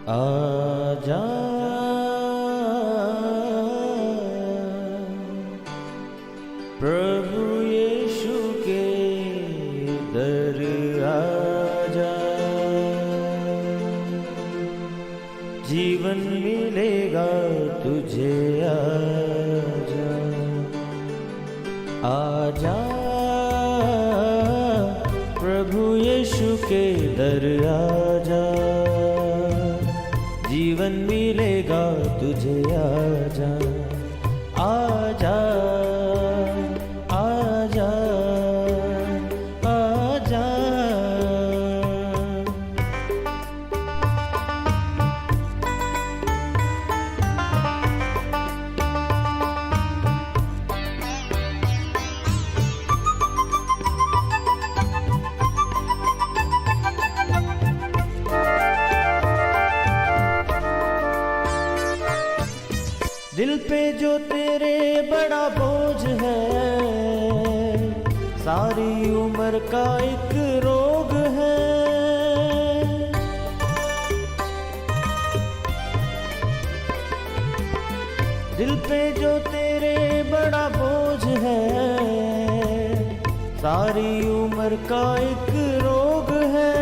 आजा प्रभु यीशु के दर आजा, जीवन मिलेगा तुझे। आजा आजा प्रभु यीशु के दर आजा, जीवन मिलेगा तुझे। आजा आजा आजा आजा। दिल पे जो तेरे बड़ा बोझ है, सारी उम्र का एक रोग है। दिल पे जो तेरे बड़ा बोझ है, सारी उम्र का एक रोग है।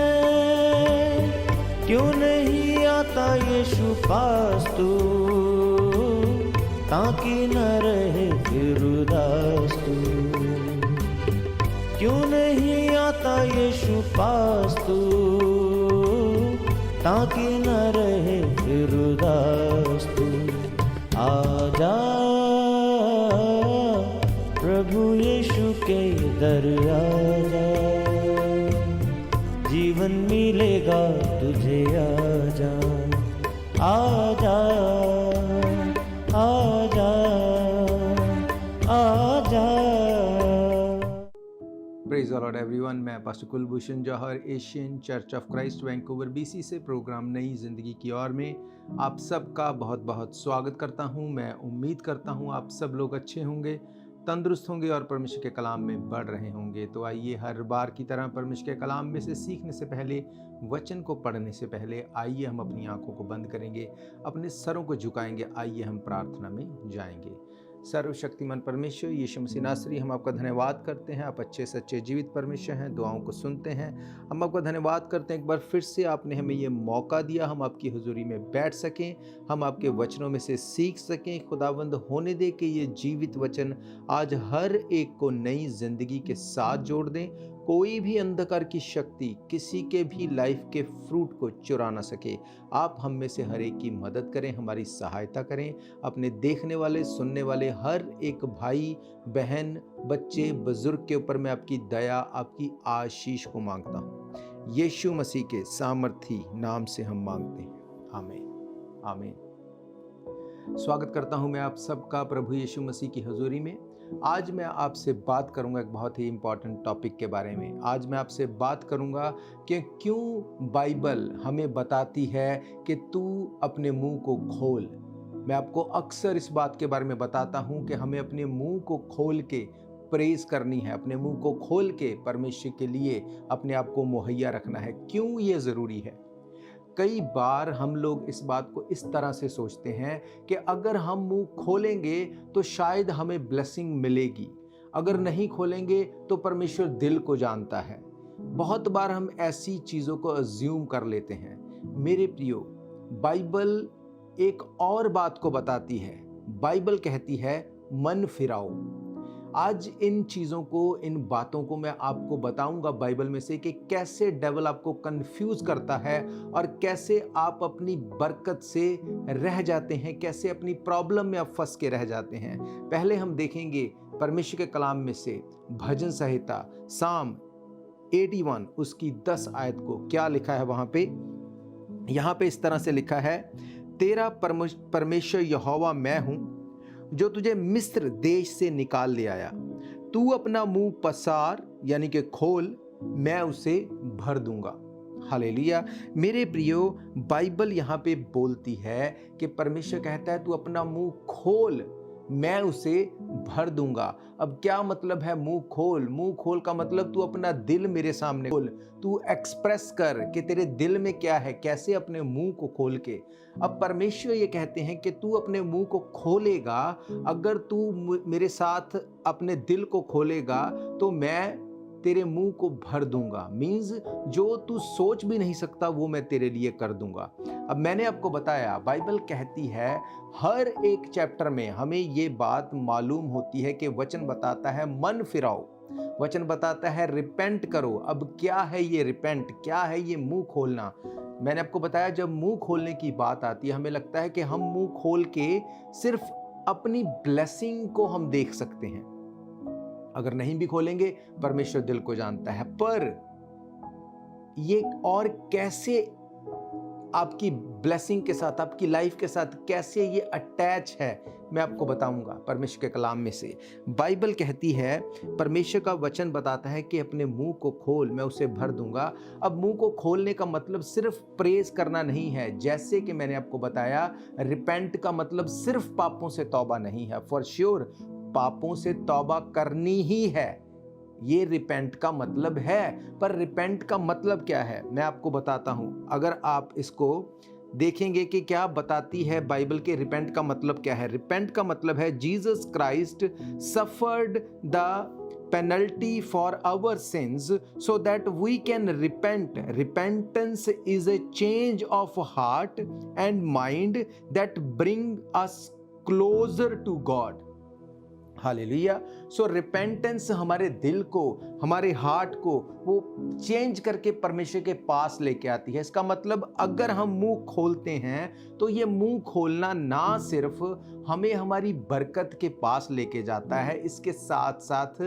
क्यों नहीं आता यीशु पास तू, ताकि न रहे फिर उदास तू। क्यों नहीं आता यीशु पास तू, ताकि न रहे फिर उदास तू। आजा प्रभु यीशु के दर आजा, जीवन मिलेगा तुझे। आजा आजा आजा आजा। प्रेज द लॉर्ड एवरीवन, मैं pastor Kulbhushan Johar, Asian church of Christ Vancouver BC से प्रोग्राम नई ज़िंदगी की ओर में आप सबका बहुत बहुत स्वागत करता हूं। मैं उम्मीद करता हूं आप सब लोग अच्छे होंगे, तंदुरुस्त होंगे और परमेश्वर के कलाम में बढ़ रहे होंगे। तो आइए हर बार की तरह परमेश्वर के कलाम में से सीखने से पहले, वचन को पढ़ने से पहले आइए हम अपनी आंखों को बंद करेंगे, अपने सरों को झुकाएंगे। आइए हम प्रार्थना में जाएंगे। सर्वशक्तिमान परमेश्वर यीशु मसीह नासरी, हम आपका धन्यवाद करते हैं। आप अच्छे सच्चे जीवित परमेश्वर हैं, दुआओं को सुनते हैं। हम आपका धन्यवाद करते हैं, एक बार फिर से आपने हमें ये मौका दिया, हम आपकी हुजूरी में बैठ सकें, हम आपके वचनों में से सीख सकें। खुदावंद होने दे कि ये जीवित वचन आज हर एक को नई जिंदगी के साथ जोड़ दें। कोई भी अंधकार की शक्ति किसी के भी लाइफ के फ्रूट को चुरा ना सके। आप हम में से हर एक की मदद करें, हमारी सहायता करें। अपने देखने वाले, सुनने वाले हर एक भाई बहन, बच्चे, बुजुर्ग के ऊपर मैं आपकी दया, आपकी आशीष को मांगता हूँ। यीशु मसीह के सामर्थी नाम से हम मांगते हैं, आमीन आमीन। स्वागत करता हूँ मैं आप सबका प्रभु यीशु मसीह की हजूरी में। आज मैं आपसे बात करूंगा एक बहुत ही इंपॉर्टेंट टॉपिक के बारे में। आज मैं आपसे बात करूंगा कि क्यों बाइबल हमें बताती है कि तू अपने मुंह को खोल। मैं आपको अक्सर इस बात के बारे में बताता हूं कि हमें अपने मुंह को खोल के प्रेज करनी है, अपने मुंह को खोल के परमेश्वर के लिए अपने आप को मुहैया रखना है। क्यों ये ज़रूरी है? कई बार हम लोग इस बात को इस तरह से सोचते हैं कि अगर हम मुंह खोलेंगे तो शायद हमें ब्लेसिंग मिलेगी, अगर नहीं खोलेंगे तो परमेश्वर दिल को जानता है। बहुत बार हम ऐसी चीज़ों को अज्यूम कर लेते हैं। मेरे प्रियो, बाइबल एक और बात को बताती है। बाइबल कहती है मन फिराओ। आज इन चीज़ों को, इन बातों को मैं आपको बताऊंगा बाइबल में से कि कैसे डेविल आपको कंफ्यूज करता है और कैसे आप अपनी बरकत से रह जाते हैं, कैसे अपनी प्रॉब्लम में आप फंस के रह जाते हैं। पहले हम देखेंगे परमेश्वर के कलाम में से भजन संहिता साम 81 उसकी 10 आयत को। क्या लिखा है वहां पे? यहाँ पे इस तरह से लिखा है, तेरा परमेश्वर यहोवा मैं हूं जो तुझे मिस्र देश से निकाल ले आया। तू अपना मुंह पसार यानी कि खोल, मैं उसे भर दूंगा। हालेलुया। मेरे प्रियो, बाइबल यहाँ पे बोलती है कि परमेश्वर कहता है तू अपना मुंह खोल, मैं उसे भर दूंगा। अब क्या मतलब है मुंह खोल? मुंह खोल का मतलब तू अपना दिल मेरे सामने खोल, तू एक्सप्रेस कर कि तेरे दिल में क्या है, कैसे अपने मुंह को खोल के। अब परमेश्वर ये कहते हैं कि तू अपने मुंह को खोलेगा, अगर तू मेरे साथ अपने दिल को खोलेगा तो मैं तेरे मुंह को भर दूंगा। मीन्स जो तू सोच भी नहीं सकता वो मैं तेरे लिए कर दूंगा। अब मैंने आपको बताया, बाइबल कहती है हर एक चैप्टर में हमें ये बात मालूम होती है कि वचन बताता है मन फिराओ, वचन बताता है रिपेंट करो। अब क्या है ये रिपेंट, क्या है ये मुंह खोलना? मैंने आपको बताया जब मुंह खोलने की बात आती है हमें लगता है कि हम मुंह खोल के सिर्फ अपनी ब्लेसिंग को हम देख सकते हैं। अगर नहीं भी खोलेंगे, परमेश्वर दिल को जानता है। पर ये और कैसे आपकी ब्लेसिंग के साथ, आपकी लाइफ के साथ कैसे ये अटैच है, मैं आपको बताऊंगा परमेश्वर के कलाम में से। बाइबल कहती है, परमेश्वर का वचन बताता है कि अपने मुंह को खोल, मैं उसे भर दूंगा। अब मुंह को खोलने का मतलब सिर्फ प्रेज करना नहीं है। जैसे कि मैंने आपको बताया, रिपेंट का मतलब सिर्फ पापों से तौबा नहीं है। फॉर श्योर पापों से तौबा करनी ही है, ये रिपेंट का मतलब है। पर रिपेंट का मतलब क्या है मैं आपको बताता हूं। अगर आप इसको देखेंगे कि क्या बताती है बाइबल के रिपेंट का मतलब क्या है। रिपेंट का मतलब है Jesus Christ suffered the penalty for our sins so that we can repent. Repentance is a change of heart and mind that bring us closer to God. Hallelujah. So repentance हमारे दिल को, हमारे heart को वो change करके परमेश्वर के पास लेके आती है। इसका मतलब अगर हम मुंह खोलते हैं तो ये मुंह खोलना ना सिर्फ हमें हमारी बरकत के पास लेके जाता है, इसके साथ साथ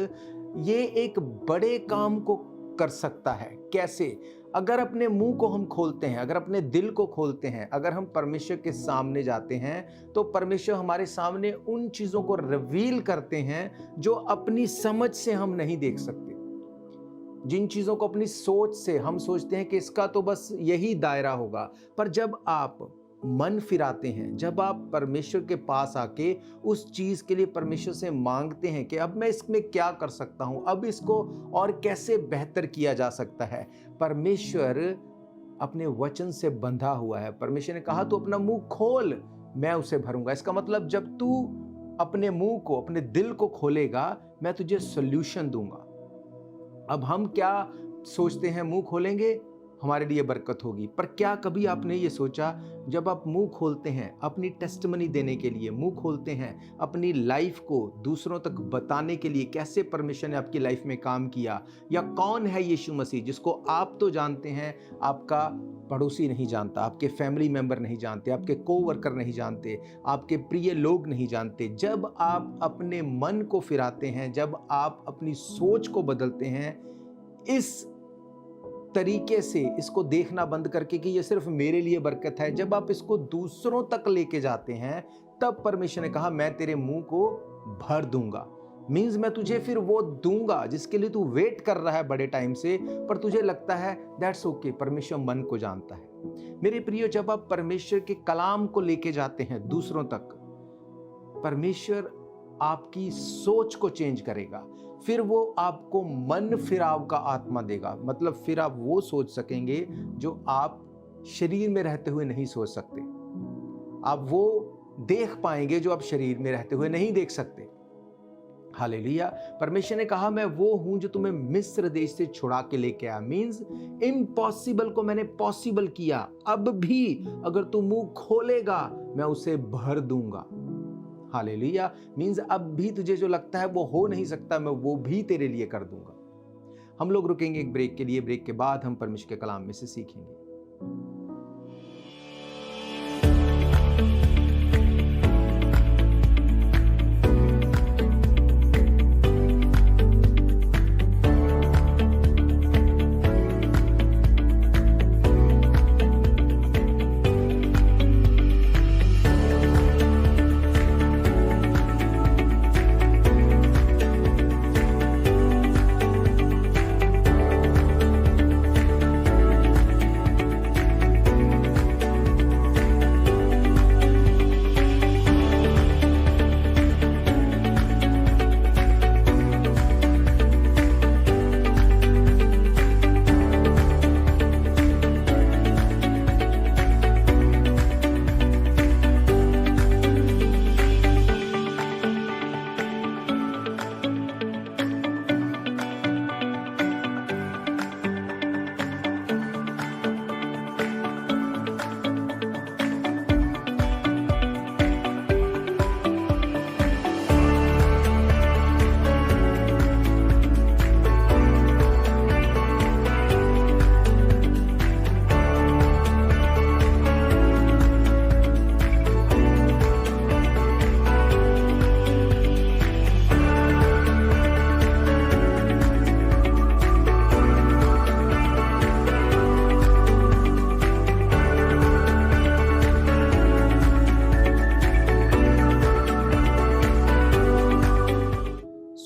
ये एक बड़े काम को कर सकता है। कैसे? अगर अपने मुंह को हम खोलते हैं, अगर अपने दिल को खोलते हैं, अगर हम परमेश्वर के सामने जाते हैं तो परमेश्वर हमारे सामने उन चीज़ों को रिवील करते हैं जो अपनी समझ से हम नहीं देख सकते। जिन चीज़ों को अपनी सोच से हम सोचते हैं कि इसका तो बस यही दायरा होगा, पर जब आप मन फिराते हैं, जब आप परमेश्वर के पास आके उस चीज़ के लिए परमेश्वर से मांगते हैं कि अब मैं इसमें क्या कर सकता हूँ, अब इसको और कैसे बेहतर किया जा सकता है, परमेश्वर अपने वचन से बंधा हुआ है। परमेश्वर ने कहा तू अपना मुंह खोल, मैं उसे भरूंगा। इसका मतलब जब तू अपने मुंह को, अपने दिल को खोलेगा, मैं तुझे सॉल्यूशन दूंगा। अब हम क्या सोचते हैं, मुंह खोलेंगे हमारे लिए बरकत होगी, पर क्या कभी आपने ये सोचा जब आप मुंह खोलते हैं अपनी टेस्टिमनी देने के लिए, मुंह खोलते हैं अपनी लाइफ को दूसरों तक बताने के लिए, कैसे परमेश्वर ने आपकी लाइफ में काम किया, या कौन है यीशु मसीह जिसको आप तो जानते हैं, आपका पड़ोसी नहीं जानता, आपके फैमिली मेंबर नहीं जानते, आपके कोवर्कर नहीं जानते, आपके प्रिय लोग नहीं जानते। जब आप अपने मन को फिराते हैं, जब आप अपनी सोच को बदलते हैं, इस तरीके से इसको देखना बंद करके कि ये सिर्फ मेरे लिए बरकत है, जब आप इसको दूसरों तक लेके जाते हैं, तब परमेश्वर ने कहा मैं तेरे मुंह को भर दूंगा। मीन्स मैं तुझे फिर वो दूंगा जिसके लिए तू वेट कर रहा है बड़े टाइम से, पर तुझे लगता है दैट्स ओके, परमेश्वर मन को जानता है। मेरे प्रियो, जब आप परमेश्वर के कलाम को लेके जाते हैं दूसरों तक, परमेश्वर आपकी सोच को चेंज करेगा, फिर वो आपको मन फिराव का आत्मा देगा। मतलब फिर आप वो सोच सकेंगे जो आप शरीर में रहते हुए नहीं सोच सकते, आप वो देख पाएंगे जो आप शरीर में रहते हुए नहीं देख सकते। हालेलुया। परमेश्वर ने कहा मैं वो हूं जो तुम्हें मिस्र देश से छुड़ा के लेके आया। मीन्स इम्पॉसिबल को मैंने पॉसिबल किया। अब भी अगर तू मुंह खोलेगा मैं उसे भर दूंगा। हालेलुया। मीन्स अब भी तुझे जो लगता है वो हो नहीं सकता, मैं वो भी तेरे लिए कर दूंगा। हम लोग रुकेंगे एक ब्रेक के लिए, ब्रेक के बाद हम परमेश्वर के कलाम में से सीखेंगे।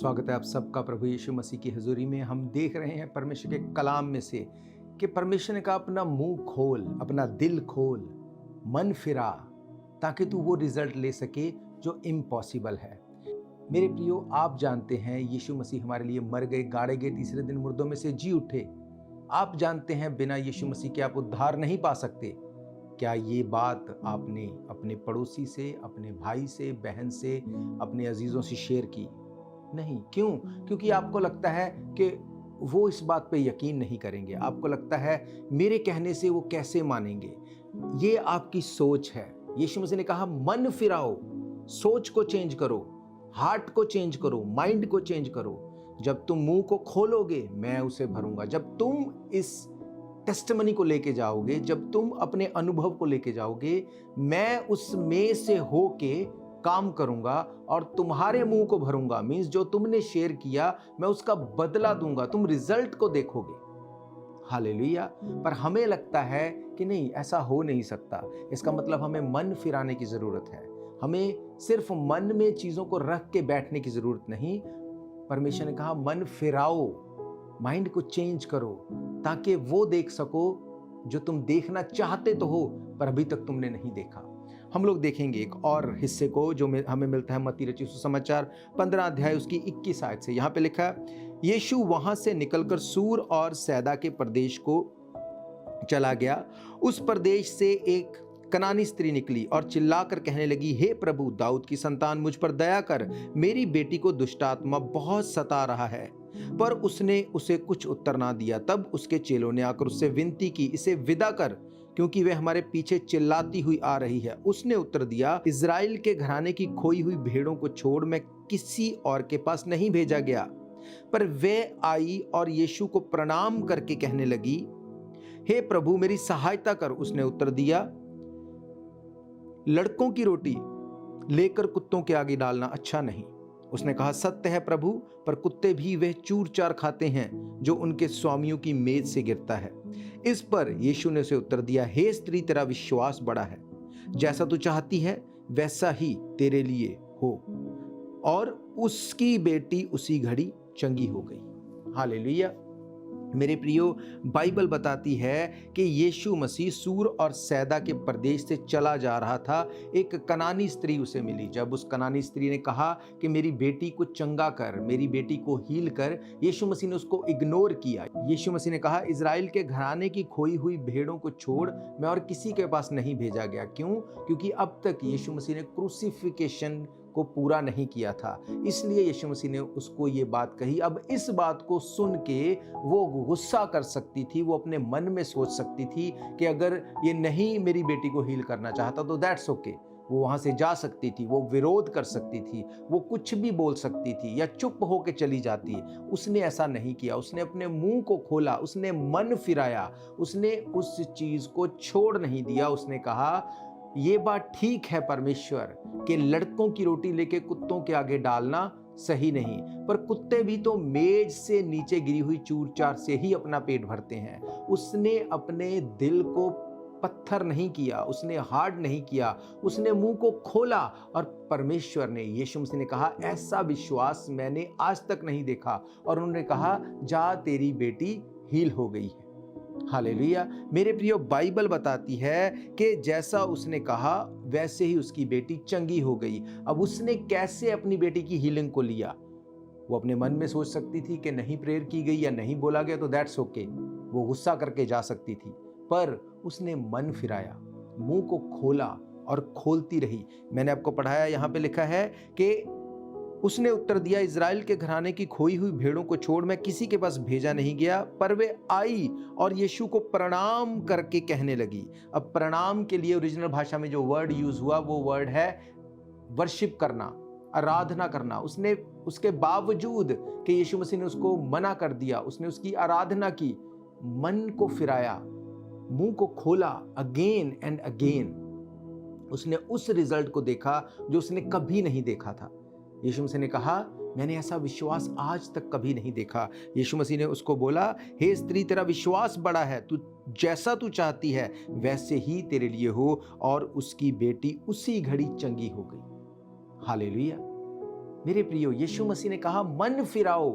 स्वागत है आप सबका प्रभु यीशु मसीह की हजूरी में। हम देख रहे हैं परमेश्वर के कलाम में से कि परमेश्वर ने कहा अपना मुंह खोल, अपना दिल खोल, मन फिरा, ताकि तू वो रिजल्ट ले सके जो इम्पॉसिबल है। मेरे प्रियो, आप जानते हैं यीशु मसीह हमारे लिए मर गए, गाड़े गए, तीसरे दिन मुर्दों में से जी उठे। आप जानते हैं बिना यीशु मसीह के आप उद्धार नहीं पा सकते। क्या ये बात आपने अपने पड़ोसी से, अपने भाई से, बहन से, अपने अजीजों से शेयर की? नहीं। क्यों? क्योंकि आपको लगता है कि वो इस बात पे यकीन नहीं करेंगे। आपको लगता है मेरे कहने से वो कैसे मानेंगे। ये आपकी सोच है। यीशु मसीह ने कहा मन फिराओ, सोच को चेंज करो, हार्ट को चेंज करो, माइंड को चेंज करो। जब तुम मुंह को खोलोगे मैं उसे भरूंगा। जब तुम इस टेस्टिमनी को लेके जाओगे, जब तुम अपने अनुभव को लेके जाओगे, मैं उसमें से होके काम करूंगा और तुम्हारे मुंह को भरूंगा। मींस जो तुमने शेयर किया मैं उसका बदला दूंगा, तुम रिजल्ट को देखोगे। हालेलुया। पर हमें लगता है कि नहीं, ऐसा हो नहीं सकता। इसका मतलब हमें मन फिराने की जरूरत है। हमें सिर्फ मन में चीजों को रख के बैठने की जरूरत नहीं। परमेश्वर ने कहा मन फिराओ, माइंड को चेंज करो, ताकि वो देख सको जो तुम देखना चाहते तो हो पर अभी तक तुमने नहीं देखा। हम लोग देखेंगे एक और हिस्से को जो हमें मिलता है मत्ती रचित सुसमाचार 15 अध्याय उसकी 21 आयत से। यहाँ पे लिखा है, यीशु वहां से निकलकर सूर और सैदा के प्रदेश को चला गया। उस प्रदेश से एक कनानी स्त्री निकली और चिल्लाकर कहने लगी, हे प्रभु, दाऊद की संतान, मुझ पर दया कर, मेरी बेटी को दुष्ट आत्मा बहुत सता रहा है। पर उसने उसे कुछ उत्तर ना दिया। तब उसके चेलों ने आकर उससे विनती की, इसे विदा कर, क्योंकि वह हमारे पीछे चिल्लाती हुई आ रही है। उसने उत्तर दिया, इज़राइल के घराने की खोई हुई भेड़ों को छोड़ मैं किसी और के पास नहीं भेजा गया। पर वह आई और यीशु को प्रणाम करके कहने लगी, हे प्रभु, मेरी सहायता कर। उसने उत्तर दिया, लड़कों की रोटी लेकर कुत्तों के आगे डालना अच्छा नहीं। उसने कहा, सत्य है प्रभु, पर कुत्ते भी वह चूर चार खाते हैं जो उनके स्वामियों की मेज से गिरता है। इस पर यीशु ने उसे उत्तर दिया, हे स्त्री, तेरा विश्वास बड़ा है, जैसा तू चाहती है वैसा ही तेरे लिए हो। और उसकी बेटी उसी घड़ी चंगी हो गई। हालेलुया। मेरे प्रियो, बाइबल बताती है कि यीशु मसीह सूर और सैदा के प्रदेश से चला जा रहा था। एक कनानी स्त्री उसे मिली। जब उस कनानी स्त्री ने कहा कि मेरी बेटी को चंगा कर, मेरी बेटी को हील कर, यीशु मसीह ने उसको इग्नोर किया। यीशु मसीह ने कहा, इज़राइल के घराने की खोई हुई भेड़ों को छोड़ मैं और किसी के पास नहीं भेजा गया। क्यों? क्योंकि अब तक यीशु मसीह ने क्रूसिफिकेशन को पूरा नहीं किया था, इसलिए यीशु मसीह ने उसको ये बात कही। अब इस बात को सुन के वो गुस्सा कर सकती थी, वो अपने मन में सोच सकती थी कि अगर ये नहीं मेरी बेटी को हील करना चाहता तो दैट्स ओके। वो वहां से जा सकती थी, वो विरोध कर सकती थी, वो कुछ भी बोल सकती थी या चुप होके चली जाती। उसने ऐसा नहीं किया। उसने अपने मुंह को खोला, उसने मन फिराया, उसने उस चीज को छोड़ नहीं दिया। उसने कहा, ये बात ठीक है परमेश्वर कि लड़कों की रोटी लेके कुत्तों के आगे डालना सही नहीं, पर कुत्ते भी तो मेज से नीचे गिरी हुई चूर चार से ही अपना पेट भरते हैं। उसने अपने दिल को पत्थर नहीं किया, उसने हार्ड नहीं किया, उसने मुंह को खोला और परमेश्वर ने, यीशु मसीह ने कहा, ऐसा विश्वास मैंने आज तक नहीं देखा। और उन्होंने कहा, जा तेरी बेटी हील हो गई है। हालेलुया। मेरे प्रियो, बाइबल बताती है कि जैसा उसने कहा वैसे ही उसकी बेटी चंगी हो गई। अब उसने कैसे अपनी बेटी की हीलिंग को लिया? वो अपने मन में सोच सकती थी कि नहीं प्रेयर की गई या नहीं बोला गया तो दैट्स ओके। वो गुस्सा करके जा सकती थी, पर उसने मन फिराया, मुंह को खोला और खोलती रही। मैंने आपको पढ़ाया, यहाँ पे लिखा है कि उसने उत्तर दिया, इज़राइल के घराने की खोई हुई भेड़ों को छोड़ मैं किसी के पास भेजा नहीं गया। पर वे आई और यीशु को प्रणाम करके कहने लगी। अब प्रणाम के लिए ओरिजिनल भाषा में जो वर्ड यूज हुआ वो वर्ड है वर्शिप करना, आराधना करना। उसने उसके बावजूद कि यीशु मसीह ने उसको मना कर दिया, उसने उसकी आराधना की, मन को फिराया, मुंह को खोला अगेन एंड अगेन। उसने उस रिजल्ट को देखा जो उसने कभी नहीं देखा था। यीशु मसीह ने कहा, मैंने ऐसा विश्वास आज तक कभी नहीं देखा। यीशु मसीह ने उसको बोला, हे स्त्री, तेरा विश्वास बड़ा है, तू जैसा तू चाहती है वैसे ही तेरे लिए हो। और उसकी बेटी उसी घड़ी चंगी हो गई। हालेलुया। मेरे प्रियो, यीशु मसीह ने कहा मन फिराओ।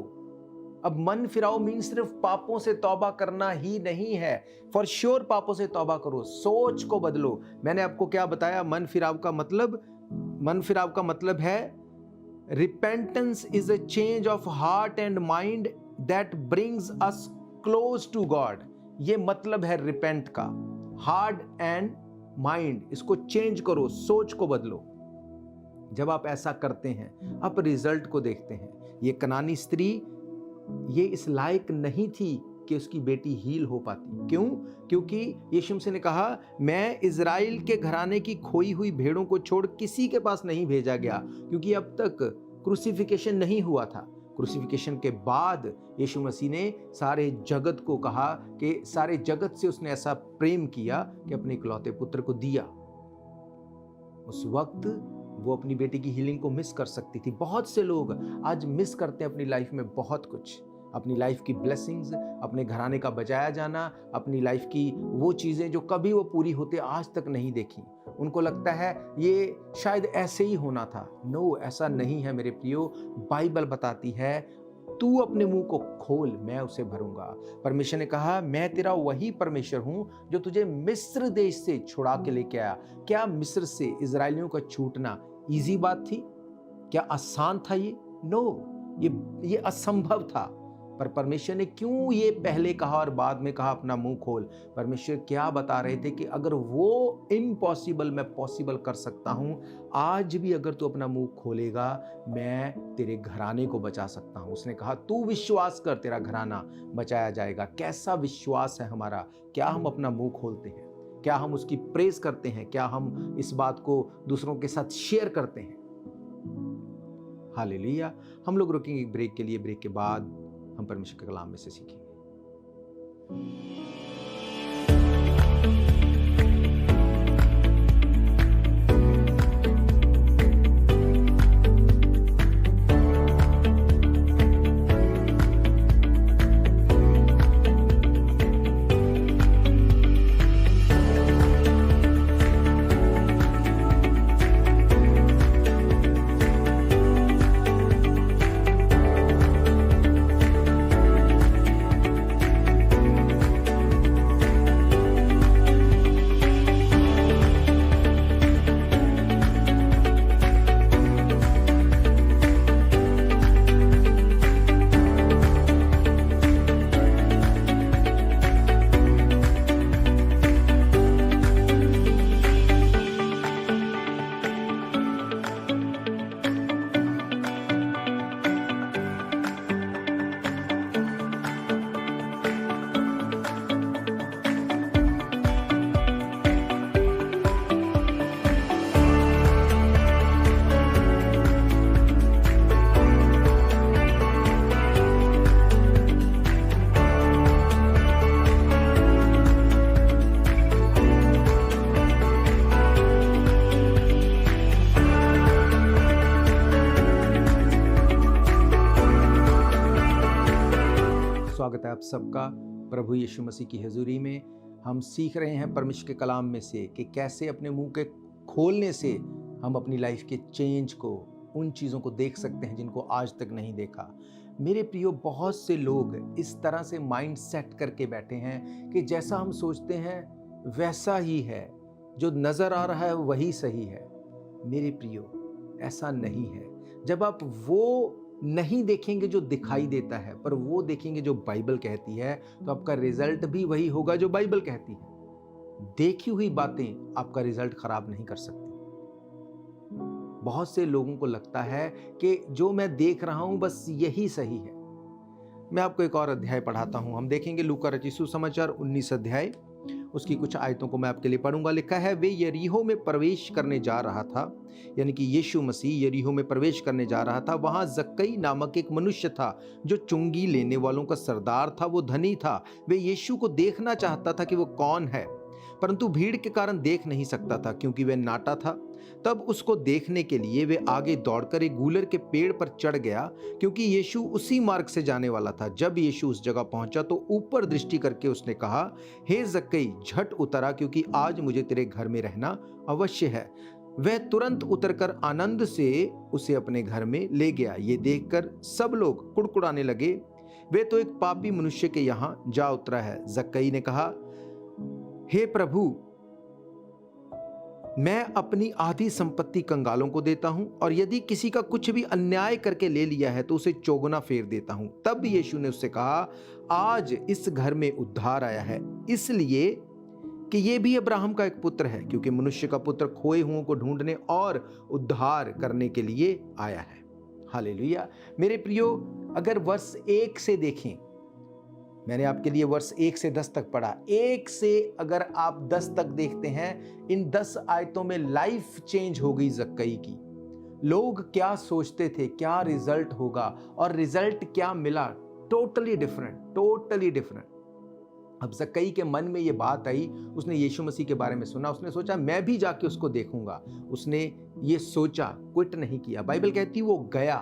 अब मन फिराओ मीन सिर्फ पापों से तौबा करना ही नहीं है। फॉर श्योर पापों से तौबा करो, सोच को बदलो। मैंने आपको क्या बताया? मन फिराव का मतलब है repentance is a change of heart and mind that brings us close to God. ये मतलब है रिपेंट का, हार्ट एंड माइंड, इसको चेंज करो, सोच को बदलो। जब आप ऐसा करते हैं, आप रिजल्ट को देखते हैं। ये कनानी स्त्री ये इस लायक नहीं थी कि उसकी बेटी हील हो पाती। क्यों? क्योंकि यीशु मसीह ने कहा, मैं इज़राइल के घराने की खोई हुई भेड़ों को छोड़ किसी के पास नहीं भेजा गया, क्योंकि अब तक क्रूसिफिकेशन नहीं हुआ था। क्रूसिफिकेशन के बाद यीशु मसीह ने सारे जगत को कहा कि सारे जगत से उसने ऐसा प्रेम किया कि अपने इकलौते पुत्र को दिया। उस वक्त वो अपनी बेटी की हीलिंग को मिस कर सकती थी। बहुत से लोग आज मिस करते हैं अपनी लाइफ में बहुत कुछ, अपनी लाइफ की ब्लेसिंग्स, अपने घराने का बचाया जाना, अपनी लाइफ की वो चीज़ें जो कभी वो पूरी होते आज तक नहीं देखी। उनको लगता है ये शायद ऐसे ही होना था। नो, ऐसा नहीं है मेरे प्रियो। बाइबल बताती है, तू अपने मुंह को खोल, मैं उसे भरूंगा। परमेश्वर ने कहा, मैं तेरा वही परमेश्वर हूं जो तुझे मिस्र देश से छुड़ा के लेके आया। क्या मिस्र से इजरायलियों का छूटना इजी बात थी? क्या आसान था ये? नो, ये असंभव था। पर परमेश्वर ने क्यों ये पहले कहा और बाद में कहा अपना मुंह खोल? परमेश्वर क्या बता रहे थे कि अगर वो इम्पॉसिबल मैं पॉसिबल कर सकता हूं, आज भी अगर तू अपना मुंह खोलेगा, मैं तेरे घराने को बचा सकता हूं। उसने कहा, तू विश्वास कर, तेरा घराना बचाया जाएगा। कैसा विश्वास है हमारा? क्या हम अपना मुंह खोलते हैं? क्या हम उसकी प्रेज करते हैं? क्या हम इस बात को दूसरों के साथ शेयर करते हैं? हालेलुया। हम लोग रुकेंगे एक ब्रेक के लिए। ब्रेक के बाद हम परमेश्वर के कलाम में से सीखेंगे। स्वागत है आप सबका प्रभु यीशु मसीह की हजूरी में। हम सीख रहे हैं परमेश्वर के कलाम में से कि कैसे अपने मुंह के खोलने से हम अपनी लाइफ के चेंज को, उन चीज़ों को देख सकते हैं जिनको आज तक नहीं देखा। मेरे प्रियो, बहुत से लोग इस तरह से माइंड सेट करके बैठे हैं कि जैसा हम सोचते हैं वैसा ही है, जो नज़र आ रहा है वही सही है। मेरे प्रियो, ऐसा नहीं है। जब आप वो नहीं देखेंगे जो दिखाई देता है, पर वो देखेंगे जो बाइबल कहती है, तो आपका रिजल्ट भी वही होगा जो बाइबल कहती है। देखी हुई बातें आपका रिजल्ट खराब नहीं कर सकती। बहुत से लोगों को लगता है कि जो मैं देख रहा हूं बस यही सही है। मैं आपको एक और अध्याय पढ़ाता हूं। हम देखेंगे लूका रचित सुसमाचार 19 अध्याय, उसकी कुछ आयतों को मैं आपके लिए पढ़ूंगा। लिखा है, वे यरीहो में प्रवेश करने जा रहा था, यानी कि यीशु मसीह यरीहो में प्रवेश करने जा रहा था। वहां जक्कई नामक एक मनुष्य था जो चुंगी लेने वालों का सरदार था। वो धनी था। वे यीशु को देखना चाहता था कि वो कौन है, परंतु भीड़ के कारण देख नहीं सकता था क्योंकि वह नाटा था। तब उसको देखने के लिए वे आगे दौड़कर एक गूलर के पेड़ पर चढ़ गया, क्योंकि यीशु उसी मार्ग से जाने वाला था। जब यीशु उस जगह पहुंचा तो ऊपर दृष्टि करके उसने कहा, हे जक्कई, झट उतरा, क्योंकि आज मुझे तेरे घर में रहना अवश्य है। वह तुरंत उतरकर आनंद से उसे अपने घर में ले गया। ये देखकर सब लोग कुड़कुड़ाने लगे, वे तो एक पापी मनुष्य के यहां जा उतरा है। जक्कई ने कहा, हे प्रभु, मैं अपनी आधी संपत्ति कंगालों को देता हूं, और यदि किसी का कुछ भी अन्याय करके ले लिया है तो उसे चौगुना फेर देता हूं। तब यीशु ने उससे कहा, आज इस घर में उद्धार आया है, इसलिए कि ये भी अब्राहम का एक पुत्र है, क्योंकि मनुष्य का पुत्र खोए हुओं को ढूंढने और उद्धार करने के लिए आया है। हालेलुया। मेरे प्रियो, अगर वर्ष 1 से देखें, मैंने आपके लिए वर्ष 1 से 10 तक पढ़ा, 1 से अगर आप 10 तक देखते हैं, इन 10 आयतों में लाइफ चेंज हो गई जक्कई की। लोग क्या सोचते थे, क्या रिजल्ट होगा, और रिजल्ट क्या मिला, टोटली डिफरेंट, टोटली डिफरेंट। अब जक्कई के मन में ये बात आई, उसने यीशु मसीह के बारे में सुना, उसने सोचा मैं भी जाके उसको देखूंगा। उसने ये सोचा, क्विट नहीं किया। बाइबल कहती वो गया,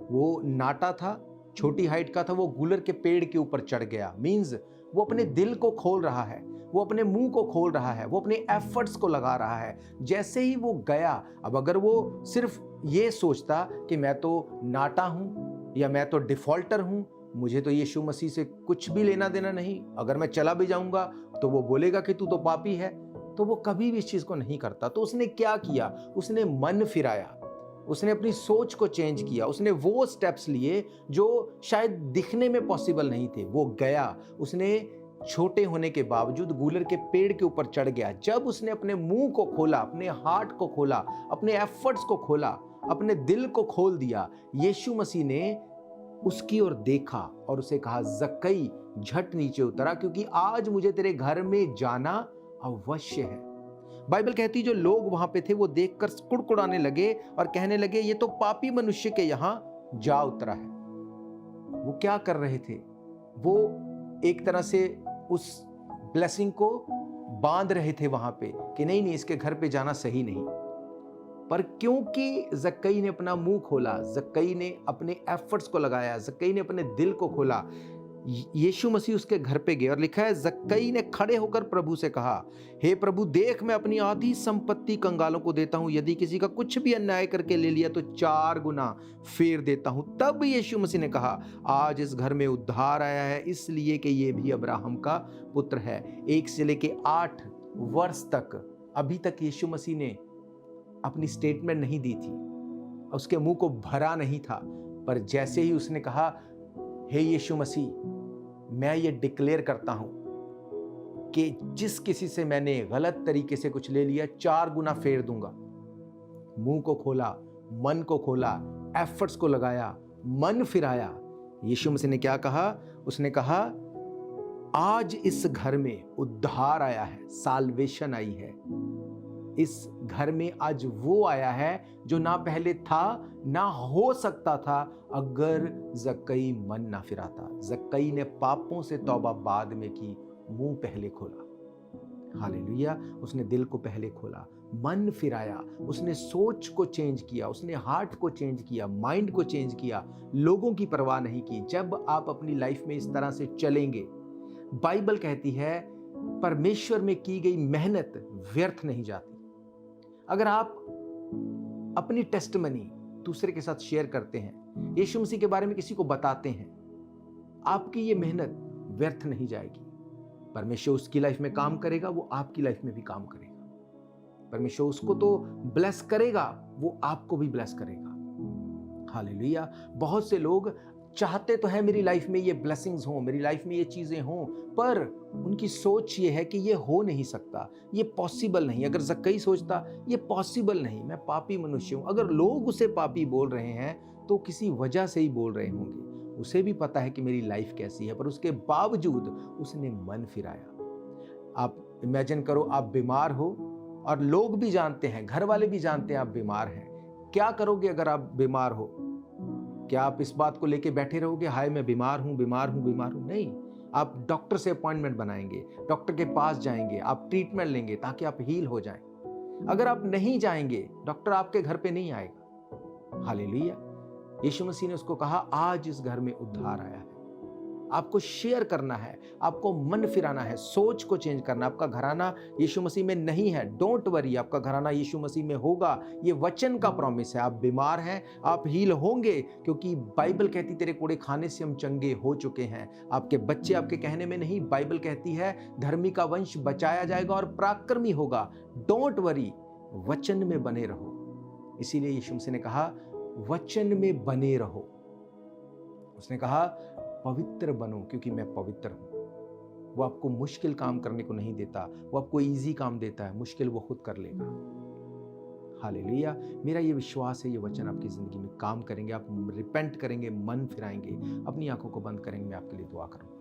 वो नाटा था, छोटी हाइट का था, वो गूलर के पेड़ के ऊपर चढ़ गया। मींस वो अपने दिल को खोल रहा है, वो अपने मुंह को खोल रहा है, वो अपने एफर्ट्स को लगा रहा है। जैसे ही वो गया, अब अगर वो सिर्फ ये सोचता कि मैं तो नाटा हूं या मैं तो डिफॉल्टर हूं, मुझे तो यीशु मसीह से कुछ भी लेना देना नहीं, अगर मैं चला भी जाऊंगा तो वो बोलेगा कि तू तो पापी है, तो वो कभी भी इस चीज को नहीं करता। तो उसने क्या किया, उसने मन फिराया, उसने अपनी सोच को चेंज किया, उसने वो स्टेप्स लिए जो शायद दिखने में पॉसिबल नहीं थे। वो गया, उसने छोटे होने के बावजूद गूलर के पेड़ के ऊपर चढ़ गया। जब उसने अपने मुंह को खोला, अपने हार्ट को खोला, अपने एफर्ट्स को खोला, अपने दिल को खोल दिया, यीशु मसीह ने उसकी ओर देखा और उसे कहा, जक्कई झट नीचे उतरा, क्योंकि आज मुझे तेरे घर में जाना अवश्य है। बाइबल कहती जो लोग वहां पे थे वो देखकर कुड़कुड़ाने लगे और कहने लगे, ये तो पापी मनुष्य के यहां जा उतरा है। वो क्या कर रहे थे, वो एक तरह से उस ब्लेसिंग को बांध रहे थे वहां पे कि नहीं नहीं, इसके घर पे जाना सही नहीं। पर क्योंकि जक्कई ने अपना मुंह खोला, जक्कई ने अपने एफर्ट्स को लगाया, जक्कई ने अपने दिल को खोला, यीशु मसीह उसके घर पे गए। और लिखा है, जक्कई ने खड़े होकर प्रभु से कहा, हे प्रभु, देख मैं अपनी आधी संपत्ति कंगालों को देता हूं, यदि किसी का कुछ भी अन्याय करके ले लिया तो 4 गुना फेर देता हूं। तब यीशु मसीह ने कहा, आज इस घर में उद्धार आया है, इसलिए कि ये भी अब्राहम का पुत्र है। 1 से लेके 8 वर्ष तक अभी तक यीशु मसीह ने अपनी स्टेटमेंट नहीं दी थी, उसके मुंह को भरा नहीं था। पर जैसे ही उसने कहा, हे यीशु मसीह, मैं ये डिक्लेयर करता हूं कि जिस किसी से मैंने गलत तरीके से कुछ ले लिया 4 गुना फेर दूंगा। मुंह को खोला, मन को खोला, एफर्ट्स को लगाया, मन फिराया। यीशु मसीह ने क्या कहा, उसने कहा, आज इस घर में उद्धार आया है, साल्वेशन आई है। इस घर में आज वो आया है जो ना पहले था, ना हो सकता था अगर जक्कई मन ना फिराता। जक्कई ने पापों से तौबा बाद में की, मुंह पहले खोला। हालेलुया। उसने दिल को पहले खोला, मन फिराया, उसने सोच को चेंज किया, उसने हार्ट को चेंज किया, माइंड को चेंज किया, लोगों की परवाह नहीं की। जब आप अपनी लाइफ में इस तरह से चलेंगे, बाइबल कहती है परमेश्वर में की गई मेहनत व्यर्थ नहीं जाती। अगर आप अपनी टेस्टिमनी दूसरे के साथ शेयर करते हैं, यीशु मसीह के बारे में किसी को बताते हैं, आपकी ये मेहनत व्यर्थ नहीं जाएगी। परमेश्वर उसकी लाइफ में काम करेगा, वो आपकी लाइफ में भी काम करेगा। परमेश्वर उसको तो ब्लेस करेगा, वो आपको भी ब्लेस करेगा। हालेलुया। बहुत से लोग चाहते तो है मेरी लाइफ में ये ब्लेसिंग्स हों, मेरी लाइफ में ये चीजें हों, पर उनकी सोच ये है कि ये हो नहीं सकता, ये पॉसिबल नहीं। अगर जक्कई सोचता ये पॉसिबल नहीं, मैं पापी मनुष्य हूं, अगर लोग उसे पापी बोल रहे हैं तो किसी वजह से ही बोल रहे होंगे। उसे भी पता है कि मेरी लाइफ कैसी है, पर उसके बावजूद उसने मन फिराया। आप इमेजिन करो, आप बीमार हो और लोग भी जानते हैं, घर वाले भी जानते हैं आप बीमार हैं। क्या करोगे अगर आप बीमार हो? क्या आप इस बात को लेके बैठे रहोगे, हाय मैं बीमार हूं, बीमार हूं, बीमार हूं? नहीं, आप डॉक्टर से अपॉइंटमेंट बनाएंगे, डॉक्टर के पास जाएंगे, आप ट्रीटमेंट लेंगे ताकि आप हील हो जाएं। अगर आप नहीं जाएंगे, डॉक्टर आपके घर पे नहीं आएगा। हालेलुया। यीशु मसीह ने उसको कहा, आज इस घर में उद्धार आया है, आपको शेयर करना है, आपको मन फिराना है, सोच को चेंज करना। आपका घराना यीशु मसीह में नहीं है, डोंट वरी, आपका घराना यीशु मसीह में होगा। ये वचन का प्रॉमिस है। आप बीमार हैं, आप हील होंगे, क्योंकि बाइबल कहती तेरे कोड़े खाने से हम चंगे हो चुके हैं। आपके बच्चे आपके कहने में नहीं, बाइबल कहती है धर्मी का वंश बचाया जाएगा और पराक्रमी होगा। डोंट वरी, वचन में बने रहो। इसीलिए यीशु मसीह ने कहा वचन में बने रहो। उसने कहा पवित्र बनो, क्योंकि मैं पवित्र हूं। वो आपको मुश्किल काम करने को नहीं देता, वो आपको इजी काम देता है, मुश्किल वो खुद कर लेगा। हालेलुया। मेरा ये विश्वास है ये वचन आपकी जिंदगी में काम करेंगे। आप रिपेंट करेंगे, मन फिराएंगे, अपनी आंखों को बंद करेंगे। मैं आपके लिए दुआ करूंगा।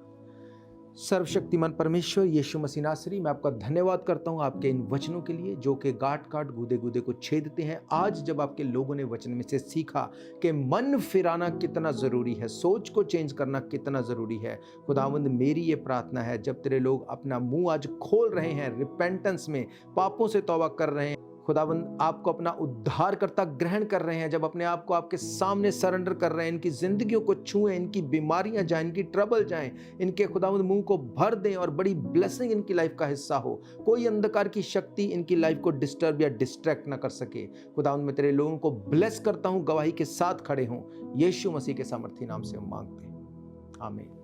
सर्वशक्तिमान परमेश्वर यीशु मसीह नासरी, मैं आपका धन्यवाद करता हूं आपके इन वचनों के लिए जो कि गांठ गांठ गूदे गूदे को छेदते हैं। आज जब आपके लोगों ने वचन में से सीखा कि मन फिराना कितना ज़रूरी है, सोच को चेंज करना कितना ज़रूरी है, खुदावंद मेरी ये प्रार्थना है जब तेरे लोग अपना मुंह आज खोल रहे हैं, रिपेंटेंस में पापों से तौबा कर रहे हैं, खुदावंद आपको अपना उद्धारकर्ता ग्रहण कर रहे हैं, जब अपने आप को आपके सामने सरेंडर कर रहे हैं, इनकी जिंदगियों को छुएं, इनकी बीमारियां जाएं, इनकी ट्रबल जाएं, इनके खुदावंद मुंह को भर दें और बड़ी ब्लेसिंग इनकी लाइफ का हिस्सा हो। कोई अंधकार की शक्ति इनकी लाइफ को डिस्टर्ब या डिस्ट्रैक्ट ना कर सके। खुदावंद मैं तेरे लोगों को ब्लेस करता हूं, गवाही के साथ खड़े हों। यीशु मसीह के सामर्थी नाम से हम मांगते हैं, आमीन।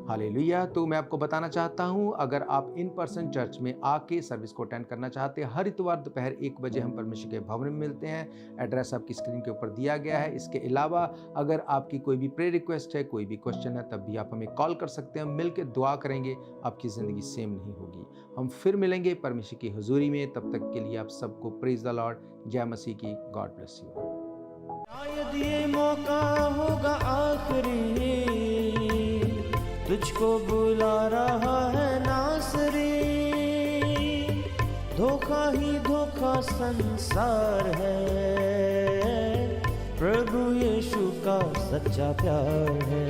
हालेलुया। तो मैं आपको बताना चाहता हूं, अगर आप इन पर्सन चर्च में आके सर्विस को अटेंड करना चाहते हैं, हर इतवार दोपहर 1 बजे हम परमेश्वर के भवन में मिलते हैं। एड्रेस आपकी स्क्रीन के ऊपर दिया गया है। इसके अलावा अगर आपकी कोई भी प्रेयर रिक्वेस्ट है, कोई भी क्वेश्चन है, तब भी आप हमें कॉल कर सकते हैं। हम मिलकर दुआ करेंगे, आपकी ज़िंदगी सेम नहीं होगी। हम फिर मिलेंगे परमेश्वर की हुजूरी में। तब तक के लिए आप सबको प्रेज द लॉर्ड, जय मसीह की। God bless you. शायद ये मौका होगा आखिरी, तुझको बुला रहा है नासरी। धोखा ही धोखा संसार है, प्रभु यीशु का सच्चा प्यार है।